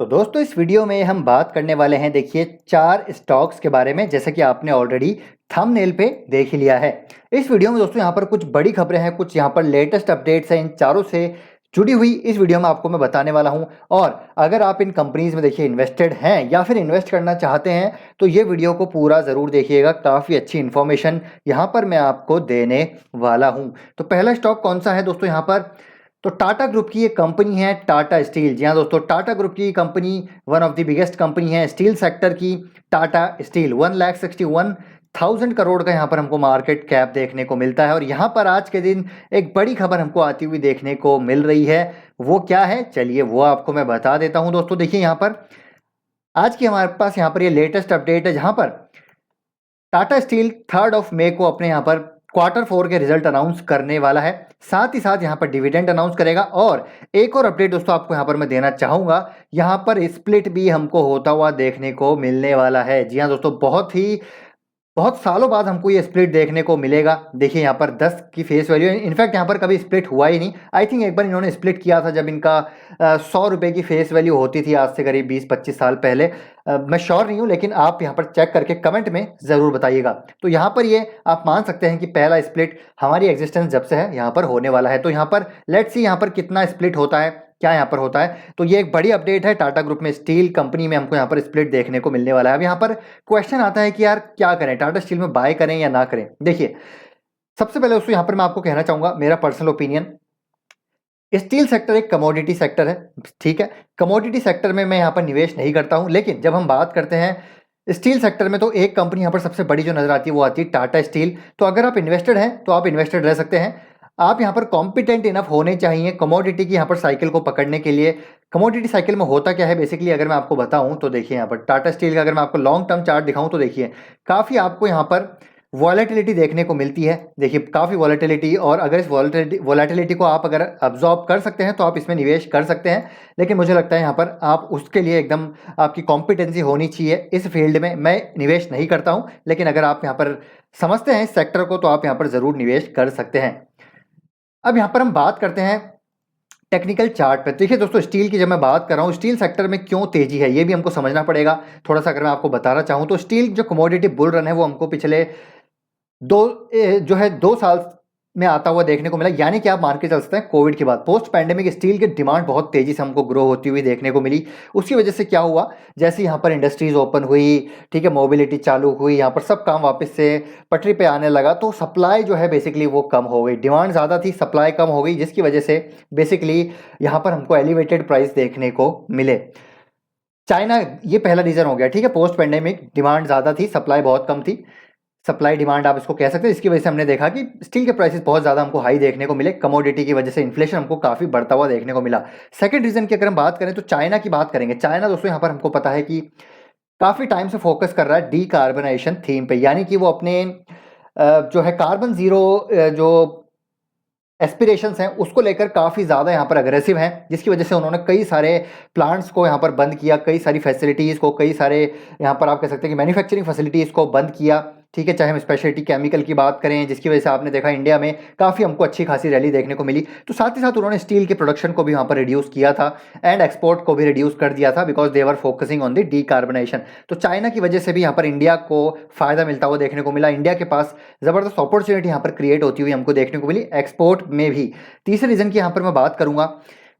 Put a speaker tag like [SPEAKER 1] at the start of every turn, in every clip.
[SPEAKER 1] तो दोस्तों इस वीडियो में हम बात करने वाले हैं देखिए 4 स्टॉक्स के बारे में, जैसा कि आपने ऑलरेडी थंबनेल पे देख ही लिया है। इस वीडियो में दोस्तों यहाँ पर कुछ बड़ी खबरें हैं, कुछ यहाँ पर लेटेस्ट अपडेट्स हैं इन चारों से जुड़ी हुई इस वीडियो में आपको मैं बताने वाला हूँ। और अगर आप इन कंपनीज में देखिए इन्वेस्टेड हैं या फिर इन्वेस्ट करना चाहते हैं तो ये वीडियो को पूरा ज़रूर देखिएगा, काफ़ी अच्छी इन्फॉर्मेशन यहाँ पर मैं आपको देने वाला हूँ। तो पहला स्टॉक कौन सा है दोस्तों यहाँ पर, तो टाटा ग्रुप की एक कंपनी है टाटा स्टील। जी हाँ दोस्तों, टाटा ग्रुप की company one of the biggest company है स्टील सेक्टर की टाटा स्टील। 1,61,000 करोड़ का यहाँ पर हमको मार्केट कैप देखने को मिलता है। और यहाँ पर आज के दिन एक बड़ी खबर हमको आती हुई देखने को मिल रही है। वो क्या है, चलिए वो आपको मैं बता देता हूँ। दोस्तों देखिए यहाँ पर आज की हमारे पास यहाँ पर ये लेटेस्ट अपडेट है, जहाँ पर टाटा स्टील 3 मई को अपने यहाँ पर Q4 के रिजल्ट अनाउंस करने वाला है। साथ ही साथ यहाँ पर डिविडेंड अनाउंस करेगा। और एक और अपडेट दोस्तों आपको यहाँ पर मैं देना चाहूँगा, यहाँ पर स्प्लिट भी हमको होता हुआ देखने को मिलने वाला है। जी हाँ दोस्तों, बहुत सालों बाद हमको ये स्प्लिट देखने को मिलेगा। देखिए यहाँ पर 10 की फेस वैल्यू, इनफैक्ट यहाँ पर कभी स्प्लिट हुआ ही नहीं। आई थिंक एक बार इन्होंने स्प्लिट किया था जब इनका 100 रुपये की फेस वैल्यू होती थी, आज से करीब 20-25 साल पहले। मैं श्योर नहीं हूँ, लेकिन आप यहाँ पर चेक करके कमेंट में ज़रूर बताइएगा। तो यहाँ पर ये आप मान सकते हैं कि पहला स्प्लिट हमारी एग्जिस्टेंस जब से है यहाँ पर होने वाला है। तो यहाँ पर लेट्स सी यहाँ पर कितना स्प्लिट होता है, क्या यहाँ पर होता है। तो ये एक बड़ी अपडेट है, टाटा ग्रुप में स्टील कंपनी में हमको यहाँ पर स्प्लिट देखने को मिलने वाला है। अब यहाँ पर क्वेश्चन आता है कि यार क्या करें, टाटा स्टील में बाय करें या ना करें। देखिए सबसे पहले दोस्तों यहाँ पर मैं आपको कहना चाहूँगा मेरा पर्सनल ओपिनियन, स्टील सेक्टर एक कमोडिटी सेक्टर है, ठीक है। कमोडिटी सेक्टर में मैं यहाँ पर निवेश नहीं करता हूँ। लेकिन जब हम बात करते हैं स्टील सेक्टर में तो एक कंपनी यहाँ पर सबसे बड़ी जो नजर आती है वो आती है टाटा स्टील। तो अगर आप इन्वेस्टेड हैं तो आप इन्वेस्टेड रह सकते हैं। आप यहाँ पर कॉम्पिटेंट इनफ होने चाहिए कमोडिटी की यहाँ पर साइकिल को पकड़ने के लिए। कमोडिटी साइकिल में होता क्या है बेसिकली, अगर मैं आपको बताऊं तो देखिए यहाँ पर टाटा स्टील का अगर मैं आपको लॉन्ग टर्म चार्ट दिखाऊं तो देखिए काफ़ी आपको यहाँ पर वॉलेटिलिटी देखने को मिलती है। देखिए काफ़ी वॉलेटिलिटी, और अगर इस वॉलेटिलिटी को आप अगर अब्जॉर्ब कर सकते हैं तो आप इसमें निवेश कर सकते हैं। लेकिन मुझे लगता है यहाँ पर आप उसके लिए एकदम आपकी कॉम्पिटेंसी होनी चाहिए इस फील्ड में। मैं निवेश नहीं करता हूँ, लेकिन अगर आप यहाँ पर समझते हैं इस सेक्टर को तो आप यहाँ पर ज़रूर निवेश कर सकते हैं। अब यहाँ पर हम बात करते हैं टेक्निकल चार्ट पे। देखिए दोस्तों स्टील की जब मैं बात कर रहा हूँ, स्टील सेक्टर में क्यों तेजी है ये भी हमको समझना पड़ेगा। थोड़ा सा अगर मैं आपको बताना चाहूँ तो स्टील जो कमोडिटी बुल रन है वो हमको पिछले जो है 2 साल में आता हुआ देखने को मिला। यानी कि आप मान के चल सकते हैं कोविड के बाद पोस्ट पैंडेमिक स्टील की डिमांड बहुत तेजी से हमको ग्रो होती हुई देखने को मिली। उसकी वजह से क्या हुआ, जैसे यहाँ पर इंडस्ट्रीज ओपन हुई, ठीक है, मोबिलिटी चालू हुई, यहाँ पर सब काम वापस से पटरी पे आने लगा, तो सप्लाई जो है बेसिकली वो कम हो गई। डिमांड ज़्यादा थी, सप्लाई कम हो गई, जिसकी वजह से बेसिकली यहाँ पर हमको एलिवेटेड प्राइस देखने को मिले। चाइना, ये पहला रीज़न हो गया, ठीक है। पोस्ट पैंडेमिक डिमांड ज़्यादा थी, सप्लाई बहुत कम थी, सप्लाई डिमांड आप इसको कह सकते हैं। इसकी वजह से हमने देखा कि स्टील के प्राइसेस बहुत ज़्यादा हमको हाई देखने को मिले। कमोडिटी की वजह से इन्फ्लेशन हमको काफ़ी बढ़ता हुआ देखने को मिला। सेकंड रीज़न की अगर हम बात करें तो चाइना की बात करेंगे। चाइना दोस्तों यहाँ पर हमको पता है कि काफ़ी टाइम से फोकस कर रहा है डीकार्बनाइजेशन थीम पे, यानी कि वो अपने जो है कार्बन ज़ीरो जो एस्पिरेशंस हैं उसको लेकर काफ़ी ज़्यादा यहाँ पर अग्रेसिव हैं, जिसकी वजह से उन्होंने कई सारे प्लांट्स को यहाँ पर बंद किया, कई सारी फैसिलिटीज़ को, कई सारे यहाँ पर आप कह सकते हैं कि मैन्युफैक्चरिंग फैसिलिटीज़ को बंद किया, ठीक है। चाहे हम स्पेशलिटी केमिकल की बात करें, जिसकी वजह से आपने देखा इंडिया में काफ़ी हमको अच्छी खासी रैली देखने को मिली। तो साथ ही साथ उन्होंने स्टील के प्रोडक्शन को भी वहाँ पर रिड्यूस किया था एंड एक्सपोर्ट को भी रिड्यूस कर दिया था, because they were focusing on the decarbonisation. तो चाइना की वजह से भी यहाँ पर इंडिया को फ़ायदा मिलता हुआ देखने को मिला। इंडिया के पास ज़बरदस्त अपॉर्चुनिटी यहाँ पर क्रिएट होती हुई हमको देखने को मिली एक्सपोर्ट में भी। तीसरे रीज़न की यहाँ पर मैं बात करूँगा,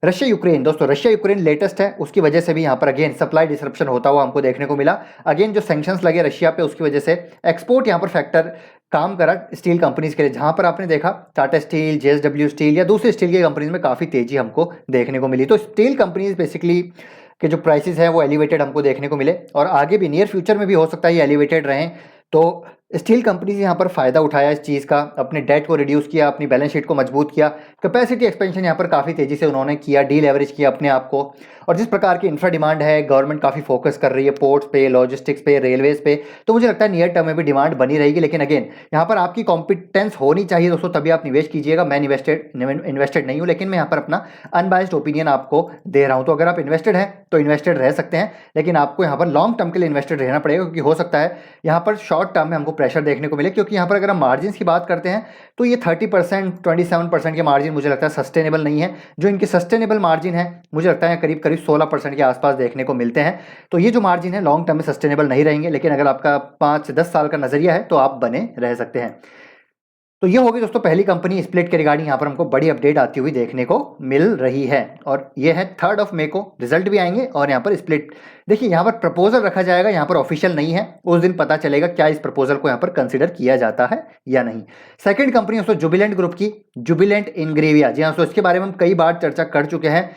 [SPEAKER 1] रशिया यूक्रेन। दोस्तों रशिया यूक्रेन लेटेस्ट है, उसकी वजह से भी यहाँ पर अगेन सप्लाई डिसरप्शन होता हुआ हमको देखने को मिला। अगेन जो सैंक्शंस लगे रशिया पे, उसकी वजह से एक्सपोर्ट यहाँ पर फैक्टर काम करा स्टील कंपनीज के लिए, जहाँ पर आपने देखा टाटा स्टील, जेएसडब्ल्यू स्टील या दूसरी स्टील की कंपनीज में काफ़ी तेजी हमको देखने को मिली। तो स्टील कंपनीज बेसिकली के जो प्राइसेस हैं वो एलिवेटेड हमको देखने को मिले, और आगे भी नियर फ्यूचर में भी हो सकता है ये एलिवेटेड रहें। तो स्टील कंपनीज यहाँ पर फ़ायदा उठाया इस चीज़ का, अपने डेट को रिड्यूस किया, अपनी बैलेंस शीट को मजबूत किया, कैपेसिटी एक्सपेंशन यहाँ पर काफ़ी तेज़ी से उन्होंने किया, डी लेवरेज किया अपने आप को। और जिस प्रकार की इंफ्रा डिमांड है, गवर्नमेंट काफ़ी फोकस कर रही है पोर्ट्स पे, लॉजिस्टिक्स पे, रेलवेज पे, तो मुझे लगता है नियर टर्म में भी डिमांड बनी रहेगी। लेकिन अगेन यहाँ पर आपकी कॉम्पिटेंस होनी चाहिए दोस्तों, तभी आप निवेश कीजिएगा। मैं इन्वेस्टेड नहीं हूँ, लेकिन मैं यहाँ पर अपना अनबायस्ड ओपिनियन आपको दे रहा हूँ। तो अगर आप इन्वेस्टेड हैं तो इन्वेस्टेड रह सकते हैं, लेकिन आपको यहाँ पर लॉन्ग टर्म के लिए इन्वेस्टेड रहना पड़ेगा, क्योंकि हो सकता है यहाँ पर शॉर्ट टर्म में हमको प्रेशर देखने को मिले, क्योंकि यहाँ पर अगर हम मार्जिन की बात करते हैं तो ये 30% 27% के मार्जिन मुझे लगता है सस्टेनेबल नहीं है। जो इनके सस्टेनेबल मार्जिन है मुझे लगता है करीब करीब 16% के आसपास देखने को मिलते हैं। तो ये जो मार्जिन है लॉन्ग टर्म में सस्टेनेबल नहीं रहेंगे, लेकिन अगर आपका 5 से 10 साल का नजरिया है तो आप बने रह सकते हैं। तो ये होगी दोस्तों पहली कंपनी स्प्लिट के रिगार्डिंग यहाँ पर हमको बड़ी अपडेट आती हुई देखने को मिल रही है, और ये है 3 मई को रिजल्ट भी आएंगे और यहाँ पर स्प्लिट। देखिए यहाँ पर प्रपोजल रखा जाएगा, यहाँ पर ऑफिशियल नहीं है, उस दिन पता चलेगा क्या इस प्रपोजल को यहाँ पर कंसिडर किया जाता है या नहीं। सेकंड कंपनी दोस्तों जुबिलेंट ग्रुप की, जुबिलेंट इंग्रेविया। जी हाँ दोस्तों, इसके बारे में हम कई बार चर्चा कर चुके हैं।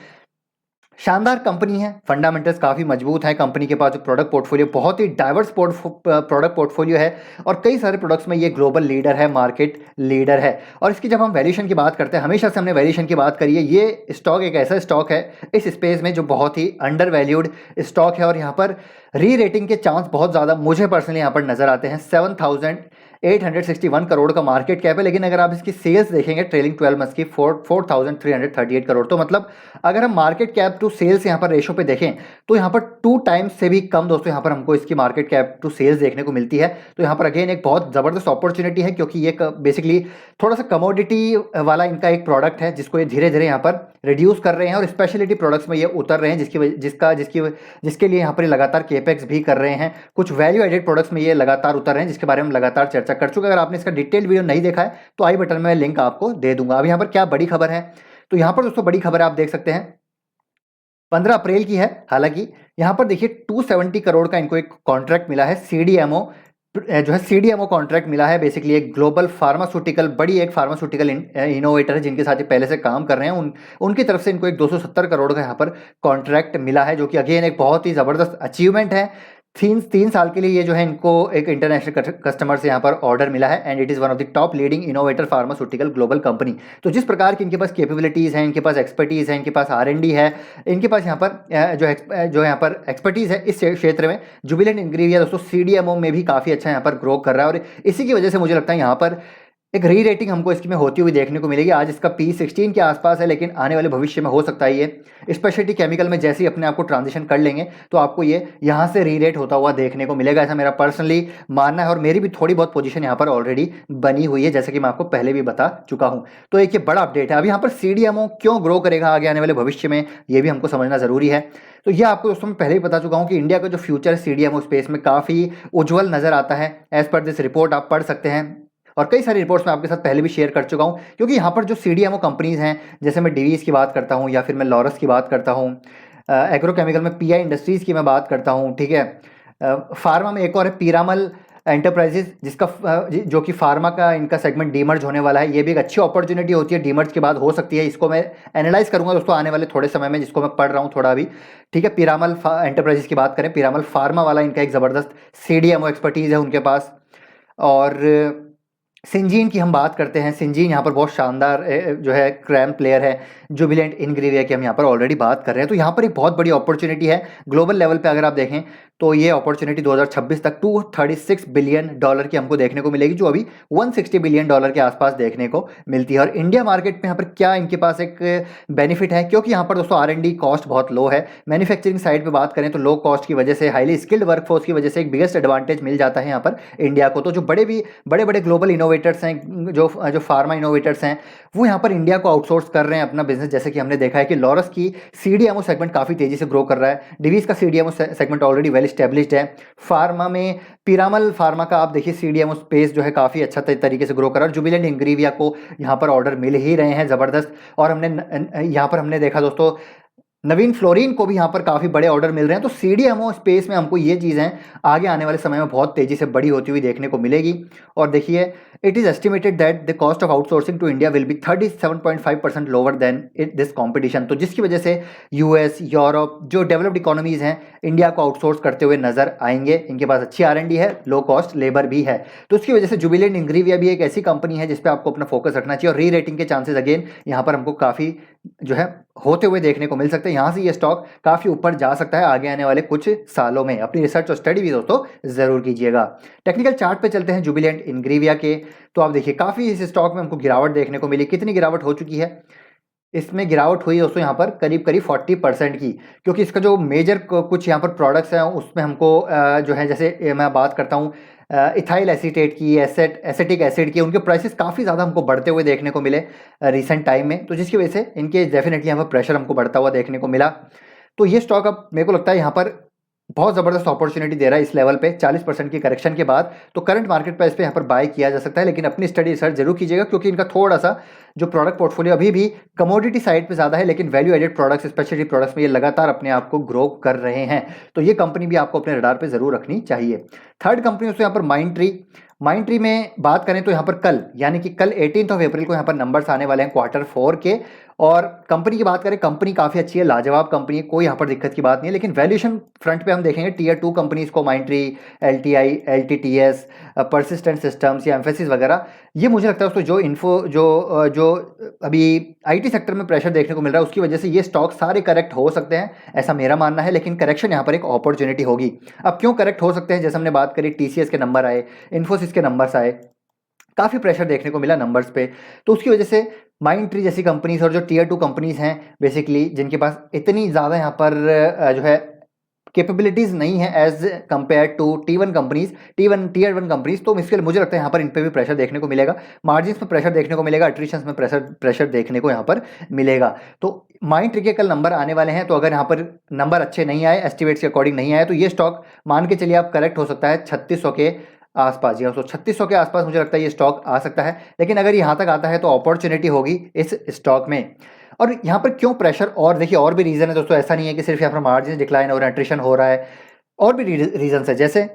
[SPEAKER 1] शानदार कंपनी है, फंडामेंटल्स काफ़ी मजबूत है, कंपनी के पास जो प्रोडक्ट पोर्टफोलियो बहुत ही डाइवर्स प्रोडक्ट पोर्टफोलियो है और कई सारे प्रोडक्ट्स में ये ग्लोबल लीडर है, मार्केट लीडर है। और इसकी जब हम वैल्यूएशन की बात करते हैं, हमेशा से हमने वैल्यूएशन की बात करी है, ये स्टॉक एक ऐसा स्टॉक है इस स्पेस में जो बहुत ही अंडर वैल्यूड स्टॉक है और यहाँ पर री रेटिंग के चांस बहुत ज़्यादा मुझे पर्सनली यहाँ पर नजर आते हैं। 7,861 करोड़ का मार्केट कैप है, लेकिन अगर आप इसकी सेल्स देखेंगे ट्रेलिंग 12 मंथ्स की 4,338 करोड़। तो मतलब अगर हम मार्केट कैप टू सेल्स यहाँ पर रेशो पे देखें तो यहाँ पर 2 टाइम्स से भी कम दोस्तों यहाँ पर हमको इसकी मार्केट कैप टू सेल्स देखने को मिलती है। तो यहाँ पर अगेन एक बहुत ज़बरदस्त अपॉर्चुनिटी है, क्योंकि ये बेसिकली थोड़ा सा कमोडिटी वाला इनका एक प्रोडक्ट है जिसको ये धीरे धीरे यहाँ पर रिड्यूस कर रहे हैं और स्पेशलिटी प्रोडक्ट्स में ये उतर रहे हैं, जिसके लिए यहाँ पर लगातार केपेक्स भी कर रहे हैं। कुछ वैल्यू एडेड प्रोडक्ट्स में ये लगातार उतर रहे हैं, जिसके बारे में लगातार चर्चा कर चुके हैं। अगर आपने इसका डिटेल वीडियो नहीं देखा है तो आई बटन में लिंक आपको दे दूंगा। अब यहाँ पर क्या बड़ी खबर है, तो यहाँ पर दोस्तों बड़ी खबर आप देख सकते हैं 15 अप्रैल की है। हालांकि यहाँ पर देखिए 270 करोड़ का इनको एक कॉन्ट्रैक्ट मिला है, सीडीएमओ जो है सीडीएमओ कॉन्ट्रैक्ट मिला है। बेसिकली एक ग्लोबल फार्मास्यूटिकल बड़ी एक फार्मास्यूटिकल इनोवेटर है जिनके साथ ये पहले से काम कर रहे हैं, उनकी तरफ से इनको एक 270 करोड़ का यहाँ पर कॉन्ट्रैक्ट मिला है, जो कि अगेन एक बहुत ही ज़बरदस्त अचीवमेंट है। 3 साल के लिए ये जो है इनको एक इंटरनेशनल कस्टमर से यहाँ पर ऑर्डर मिला है and it is one of the top leading innovator pharmaceutical global company. तो जिस प्रकार की इनके पास कैपेबिलिटीज़ हैं, इनके पास एक्सपर्टीज़ है, इनके पास R&D है, इनके पास यहाँ पर जो यहाँ पर एक्सपर्टीज़ है इस क्षेत्र में, जुबिलेंट इंग्रेविया दोस्तों CDMO में भी काफ़ी अच्छा यहाँ पर ग्रो कर रहा है और इसी की वजह से मुझे लगता है यहाँ पर एक री रेटिंग हमको इसकी में होती हुई देखने को मिलेगी। आज इसका P16 के आसपास है, लेकिन आने वाले भविष्य में हो सकता है ये स्पेशलिटी केमिकल में जैसे ही अपने आप को ट्रांजिशन कर लेंगे तो आपको ये यहाँ से री रेट होता हुआ देखने को मिलेगा, ऐसा मेरा पर्सनली मानना है। और मेरी भी थोड़ी बहुत पोजीशन यहाँ पर ऑलरेडी बनी हुई है, जैसे कि मैं आपको पहले भी बता चुका हूँ। तो एक ये बड़ा अपडेट है। अब यहाँ पर CDMO क्यों ग्रो करेगा आगे आने वाले भविष्य में, ये भी हमको समझना जरूरी है। तो ये आपको दोस्तों मैं पहले ही बता चुका हूँ कि इंडिया का जो फ्यूचर है CDMO स्पेस में काफ़ी उज्जवल नजर आता है। एज पर दिस रिपोर्ट आप पढ़ सकते हैं और कई सारी रिपोर्ट्स मैं आपके साथ पहले भी शेयर कर चुका हूं, क्योंकि यहाँ पर जो CDMO कंपनीज हैं, जैसे मैं डिवीज़ की बात करता हूं या फिर मैं लॉरस की बात करता हूं, एग्रोकेमिकल में PI इंडस्ट्रीज़ की मैं बात करता हूं, ठीक है। फार्मा में एक और है पीरामल एंटरप्राइजेज, जो कि फार्मा का इनका सेगमेंट डीमर्ज होने वाला है। ये भी एक अच्छी अपॉर्चुनिटी होती है, डीमर्ज के बाद हो सकती है। इसको मैं एनालाइज करूंगा दोस्तों आने वाले थोड़े समय में, जिसको मैं पढ़ रहा हूँ थोड़ा अभी, ठीक है। पीरामल एंटरप्राइजेज की बात करें, पीरामल फार्मा वाला इनका एक ज़बरदस्त CDMO एक्सपर्टीज़ है उनके पास। और सिंजीन की हम बात करते हैं, सिंजीन यहाँ पर बहुत शानदार जो है क्रैम प्लेयर है। जुबिलेंट इंग्रेविया की हम यहाँ पर ऑलरेडी बात कर रहे हैं। तो यहाँ पर एक बहुत बड़ी अपॉर्चुनिटी है ग्लोबल लेवल पे। अगर आप देखें तो ये अपॉर्चुनिटी 2026 तक $236 बिलियन की हमको देखने को मिलेगी, जो अभी $160 बिलियन के आसपास देखने को मिलती है। और इंडिया मार्केट में यहाँ पर क्या इनके पास एक बेनिफिट है, क्योंकि यहाँ पर दोस्तों R&D कॉस्ट बहुत लो है। मैन्युफैक्चरिंग साइड पर बात करें तो लो कॉस्ट की वजह से, हाईली स्किल्ड वर्कफोर्स की वजह से एक बिगेस्ट एडवांटेज मिल जाता है यहाँ पर इंडिया को। तो जो बड़े ग्लोबल इनोवेटर्स हैं, जो फार्मा इनोवेटर्स हैं, वो यहाँ पर इंडिया को आउटसोर्स कर रहे हैं अपना बिजनेस। जैसे कि हमने देखा है कि लॉरस की CDMO सेगमेंट काफ़ी तेजी से ग्रो कर रहा है, डिवीज़ का CDMO segment already well established है। फार्मा में पीरामल फार्मा का आप देखिए CDMO स्पेस जो है काफ़ी अच्छा तरीके से ग्रो कर रहा है। जुबिलेंट इंग्रेविया को यहाँ पर ऑर्डर मिल ही रहे हैं ज़बरदस्त। और यहाँ पर हमने देखा दोस्तों नवीन फ्लोरीन को भी यहाँ पर काफ़ी बड़े ऑर्डर मिल रहे हैं। तो CDMO स्पेस में हमको ये चीज़ें आगे आने वाले समय में बहुत तेज़ी से बड़ी होती हुई देखने को मिलेगी। और देखिए it is estimated that the cost of outsourcing to India will be 37.5% lower than this competition. तो जिसकी वजह से US, यूरोप जो डेवलप्ड इकोनॉमीज़ हैं इंडिया को आउटसोर्स करते हुए नजर आएंगे। इनके पास अच्छी R&D है, लो कॉस्ट लेबर भी है। तो उसकी वजह से जुबिलेंट इंग्रेविया भी एक ऐसी कंपनी है जिस पर आपको अपना फोकस रखना चाहिए। और री रेटिंग के चांसेस अगेन यहाँ पर हमको काफ़ी जो है होते हुए देखने को मिल सकते हैं। यहाँ से ये स्टॉक काफ़ी ऊपर जा सकता है आगे आने वाले कुछ सालों में। अपनी रिसर्च और स्टडी भी दोस्तों ज़रूर कीजिएगा। टेक्निकल चार्ट पे चलते हैं जुबिलेंट इंग्रेविया के। तो आप देखिए काफ़ी इस स्टॉक में हमको गिरावट देखने को मिली। कितनी गिरावट हो चुकी है, इसमें गिरावट हुई दोस्तों यहाँ पर करीब 40% की, क्योंकि इसका जो मेजर कुछ यहाँ पर प्रोडक्ट्स हैं उसमें हमको जो है, जैसे मैं बात करता हूँ इथाइल एसीटेट की, एसिटिक एसिड की, उनके प्राइसेस काफ़ी ज़्यादा हमको बढ़ते हुए देखने को मिले रिसेंट टाइम में, तो जिसकी वजह से इनके डेफिनेटली यहाँ पर प्रेशर हमको बढ़ता हुआ देखने को मिला। तो ये स्टॉक अब मेरे को लगता है यहाँ पर बहुत ज़बरदस्त अपॉर्चुनिटी दे रहा है इस लेवल पे 40% की करेक्शन के बाद। तो करंट मार्केट प्राइस पे यहाँ पर बाय किया जा सकता है, लेकिन अपनी स्टडी रिसर्च जरूर कीजिएगा, क्योंकि इनका थोड़ा सा जो प्रोडक्ट पोर्टफोलियो अभी भी कमोडिटी साइड पे ज़्यादा है, लेकिन value added products, specially products में ये लगातार अपने आप को ग्रो कर रहे हैं। तो ये कंपनी भी आपको अपने रडार पर जरूर रखनी चाहिए। थर्ड कंपनी दोस्तों यहाँ पर माइंड ट्री में बात करें तो यहाँ पर कल यानी कि कल 18 अप्रैल को यहाँ पर नंबर्स आने वाले हैं Q4 के। और कंपनी की बात करें, कंपनी काफ़ी अच्छी है, लाजवाब कंपनी है, कोई यहाँ पर दिक्कत की बात नहीं है। लेकिन वैल्यूएशन फ्रंट पे हम देखेंगे टियर 2 कंपनीज को, Mindtree, LTI, LTTS, persistent systems या एम्फेसिस वगैरह, ये मुझे लगता है दोस्तों जो अभी IT सेक्टर में प्रेशर देखने को मिल रहा है उसकी वजह से ये स्टॉक सारे करेक्ट हो सकते हैं, ऐसा मेरा मानना है। लेकिन करेक्शन यहाँ पर एक अपॉर्चुनिटी होगी। अब क्यों करेक्ट हो सकते हैं, जैसे हमने बात करी TCS के नंबर आए, इन्फोसिस के नंबर्स आए, काफ़ी प्रेशर देखने को मिला नंबर्स पे, तो उसकी वजह से माइंडट्री जैसी कंपनीज और जो टियर 2 कंपनीज हैं बेसिकली, जिनके पास इतनी ज़्यादा यहाँ पर जो है कैपेबिलिटीज़ नहीं है as compare to tier 1 companies, तो इसके लिए मुझे लगता है यहाँ पर इन पे भी प्रेशर देखने को मिलेगा, मार्जिन्स में प्रेशर देखने को मिलेगा, अट्रिशंस में प्रेशर देखने को यहाँ पर मिलेगा। तो माइंडट्री के कल नंबर आने वाले हैं, तो अगर यहाँ पर नंबर अच्छे नहीं आए, एस्टिमेट्स के अकॉर्डिंग नहीं आए, तो ये स्टॉक मान के चलिए आप करेक्ट हो सकता है 3600 के आसपास, या 3600 के आसपास मुझे लगता है ये स्टॉक आ सकता है। लेकिन अगर यहाँ तक आता है तो अपॉर्चुनिटी होगी इस स्टॉक में। और यहाँ पर क्यों प्रेशर, और देखिए और भी रीज़न है दोस्तों, ऐसा नहीं है कि सिर्फ यहाँ पर मार्जिन डिक्लाइन और एट्रिशन हो रहा है, और भी रीजन है। जैसे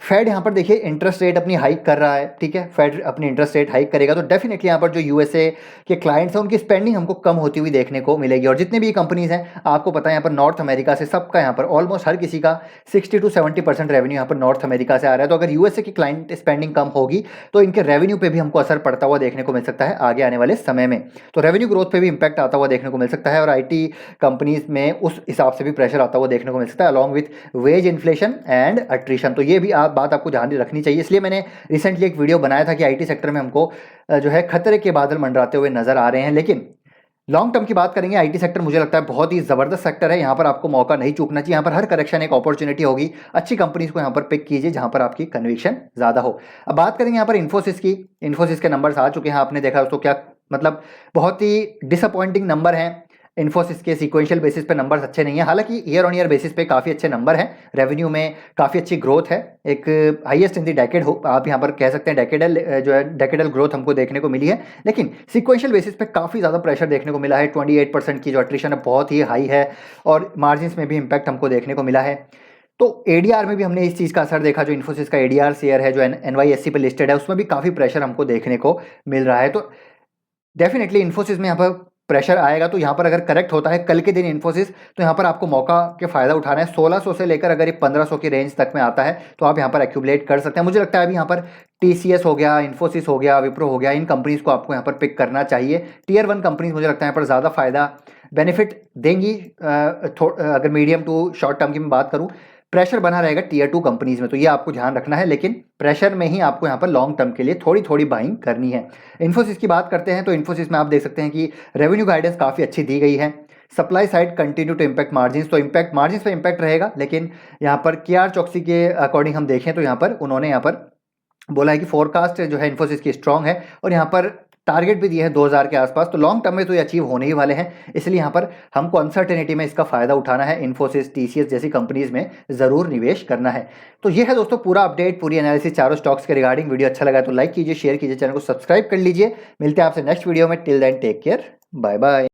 [SPEAKER 1] फेड यहाँ पर देखिए इंटरेस्ट रेट अपनी हाइक कर रहा है, ठीक है, फेड अपनी इंटरेस्ट रेट हाइक करेगा तो डेफिनेटली यहाँ पर जो यूएसए के क्लाइंट्स हैं उनकी स्पेंडिंग हमको कम होती हुई देखने को मिलेगी। और जितने भी कंपनीज हैं, आपको पता है यहाँ पर नॉर्थ अमेरिका से सबका यहाँ पर ऑलमोस्ट हर किसी का 60 to 70% रेवेन्यू यहाँ पर नॉर्थ अमेरिका से आ रहा है। तो अगर यूएसए की क्लाइंट स्पेंडिंग कम होगी तो इनके रेवेन्यू पे भी हमको असर पड़ता हुआ देखने को मिल सकता है आगे आने वाले समय में। तो रेवेन्यू ग्रोथ पे भी इंपैक्ट आता हुआ देखने को मिल सकता है, और IT कंपनीज में उस हिसाब से भी प्रेशर आता हुआ देखने को मिल सकता है, along with wage inflation and attrition. तो ये भी बात आपको ध्यान रखनी चाहिए। इसलिए मैंने रिसेंटली एक वीडियो बनाया था कि IT सेक्टर में हमको जो है खतरे के बादल मंडराते हुए नजर आ रहे हैं। लेकिन लॉन्ग टर्म की बात करेंगे, IT सेक्टर मुझे लगता है बहुत ही जबरदस्त सेक्टर है, यहाँ पर आपको मौका नहीं चूकना चाहिए। यहाँ पर हर करेक्शन एक अपॉर्चुनिटी होगी, अच्छी कंपनीज को यहाँ पर पिक कीजिए जहाँ पर आपकी कन्विक्शन ज्यादा हो। अब बात करेंगे यहाँ पर इन्फोसिस की। इन्फोसिस के नंबर्स आ चुके हैं, आपने देखा तो क्या मतलब बहुत ही डिसअपॉइंटिंग नंबर है। इन्फोसिस के सीक्वेंशियल बेसिस पे नंबर्स अच्छे नहीं है, हालांकि ईयर ऑन ईयर बेसिस पे काफ़ी अच्छे नंबर हैं, रेवेन्यू में काफ़ी अच्छी ग्रोथ है, एक हाईएस्ट इन दी डेकेड हो आप यहाँ पर कह सकते हैं, डेकेडल जो है डेकेडल ग्रोथ हमको देखने को मिली है। लेकिन सीक्वेंशियल बेसिस पे काफ़ी ज़्यादा प्रेशर देखने को मिला है, 28% की जो अट्रिशन है बहुत ही हाई है, और मार्जिन में भी इम्पैक्ट हमको देखने को मिला है। तो ADR में भी हमने इस चीज़ का असर देखा, जो इन्फोसिस का ADR शेयर है जो NYSE पे लिस्टेड है, उसमें भी काफ़ी प्रेशर हमको देखने को मिल रहा है। तो डेफिनेटली इन्फोसिस में यहाँ पर प्रेशर आएगा। तो यहाँ पर अगर करेक्ट होता है कल के दिन इन्फोसिस, तो यहाँ पर आपको मौका के फायदा उठाना है। 1600 से लेकर अगर ये 1500 की रेंज तक में आता है तो आप यहाँ पर एक्यूमुलेट कर सकते हैं। मुझे लगता है अभी यहाँ पर TCS हो गया, इन्फोसिस हो गया, विप्रो हो गया, इन कंपनीज को आपको यहाँ पर पिक करना चाहिए। टियर 1 कंपनीज मुझे लगता है यहाँ पर ज़्यादा फायदा बेनिफिट देंगी। अगर मीडियम टू शॉर्ट टर्म की मैं बात करूँ, प्रेशर बना रहेगा टियर 2 कंपनीज में, तो ये आपको ध्यान रखना है। लेकिन प्रेशर में ही आपको यहाँ पर लॉन्ग टर्म के लिए थोड़ी थोड़ी बाइंग करनी है। इन्फोसिस की बात करते हैं तो इन्फोसिस में आप देख सकते हैं कि रेवेन्यू गाइडेंस काफ़ी अच्छी दी गई है। Supply side continue to impact margin, तो इम्पैक्ट मार्जिन पे इम्पैक्ट रहेगा। लेकिन यहाँ पर KR चौकसी के अकॉर्डिंग हम देखें तो यहाँ पर उन्होंने यहाँ पर बोला है कि फोरकास्ट जो है इन्फोसिस की स्ट्रॉन्ग है, और यहाँ पर टारगेट भी दिए हैं 2000 के आसपास। तो लॉन्ग टर्म में तो ये अचीव होने ही वाले हैं, इसलिए यहाँ पर हमको अनसर्टेनिटी में इसका फायदा उठाना है। इन्फोसिस, TCS जैसी कंपनीज में जरूर निवेश करना है। तो ये है दोस्तों पूरा अपडेट, पूरी एनालिसिस चारों स्टॉक्स के रिगार्डिंग। वीडियो अच्छा लगा तो लाइक कीजिए, शेयर कीजिए, चैनल को सब्सक्राइब कर लीजिए। मिलते हैं आपसे नेक्स्ट वीडियो में। Till then take care, bye bye.